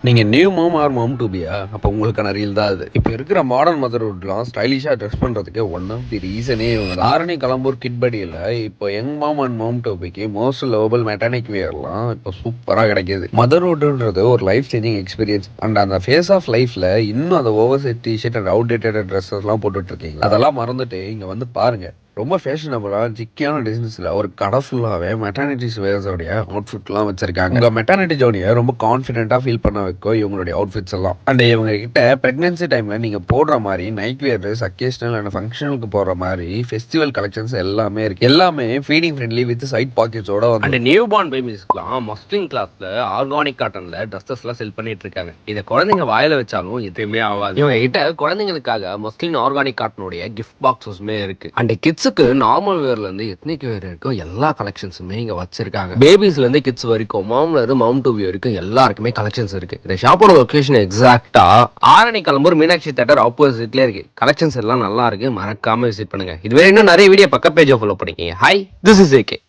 நீங்க new mom or mom to be அப்போ உங்களுக்கான ரீல் தான் அது. இப்போ இருக்கிற மாடர்ன் மதர்ஹுட்லாம் ஸ்டைலிஷா ட்ரெஸ் பண்றதுக்கு ஒன் ஆஃப் தி ரீசனே இவங்க ஆரணி கலம்பூர் கிட்படியில் இப்போ யங் மாம் அண்ட் மாம் டோபிக்கு மோஸ்ட் லவபிள் மெட்டானிக் வேர்லாம் இப்போ சூப்பராக கிடைக்கிது. மதர்ஹுட்ன்றது ஒரு லைஃப் சேஞ்சிங் எக்ஸ்பீரியன்ஸ் அண்ட் அந்த ஃபேஸ் ஆஃப் லைஃப்ல இன்னும் அந்த oversized T shirt and outdated ட்ரெஸ்ஸஸ்லாம் போட்டுட்டு இருக்கீங்க. அதெல்லாம் மறந்துட்டு இங்க வந்து பாருங்க. ரொம்ப ஃபேஷனபிளா ஜிக்கியான டிசைன்ஸ்ல ஒரு கடை ஃபுல்லாவே மெட்டர்னிட்டி வேர்ஸோடைய அவுட்ஃபிட்லாம் வச்சிருக்காங்க. உங்க மெட்டர்னிட்டி ஜோனியை ரொம்ப கான்ஃபிடென்ட்டா ஃபீல் பண்ண வைக்கும் இவங்களுடைய அவுட்ஃபிட்ஸ் எல்லாம். அண்ட் இவங்க கிட்ட பிரெக்னன்சி டைம்ல நீங்க போடுற மாதிரி night wear dress, occasional and ஃபங்க்ஷனுக்கு போடுற மாதிரி ஃபெஸ்டிவல் கலெக்ஷன்ஸ் எல்லாமே இருக்கு. எல்லாமே ஃபீடிங் ஃப்ரெண்ட்லி வித் சைட் பாக்கெட்ஸோட வந்து. அண்ட் நியூ பார்ன் பேபிஸ்க்குலாம் மஸ்லின் கிளாத்ல ஆர்கானிக் காட்டன்ல ட்ரெஸ்ஸஸ்லாம் செல் பண்ணிட்டு இருக்காங்க. இதை குழந்தைங்க வாயில வச்சாலும் எதுவுமே ஆகாது. இவங்க கிட்ட குழந்தைங்களுக்காக மஸ்லின் ஆர்கானிக் காட்டனுடைய கிஃப்ட் பாக்ஸஸ்மே இருக்கு. அண்ட் கிட்ஸுக்கு நார்மல் வேர்ல இருந்து எத்னிக் வேர் இருக்கும் எல்லா கலெக்ஷன்ஸுமே இங்க வச்சிருக்காங்க. பேபிஸ்ல இருந்து கிட்ஸ் வரைக்கும் மாம்ல இருந்து மாம் டு பி வரைக்கும் எல்லாருக்குமே கலெக்ஷன்ஸ் இருக்கு. இந்த ஷாப்போட லொகேஷன் எக்ஸாக்டா ஆரணி கலம்பூர் மீனாட்சி தியேட்டர் ஆப்போசிட்ல இருக்கு. கலெக்ஷன்ஸ் எல்லாம் நல்லா இருக்கு, மறக்காம விசிட் பண்ணுங்க. இதுவே இன்னும் நிறைய வீடியோ பக்க பேஜ் ஃபாலோ பண்ணிக்கங்க. Hi, this is AK.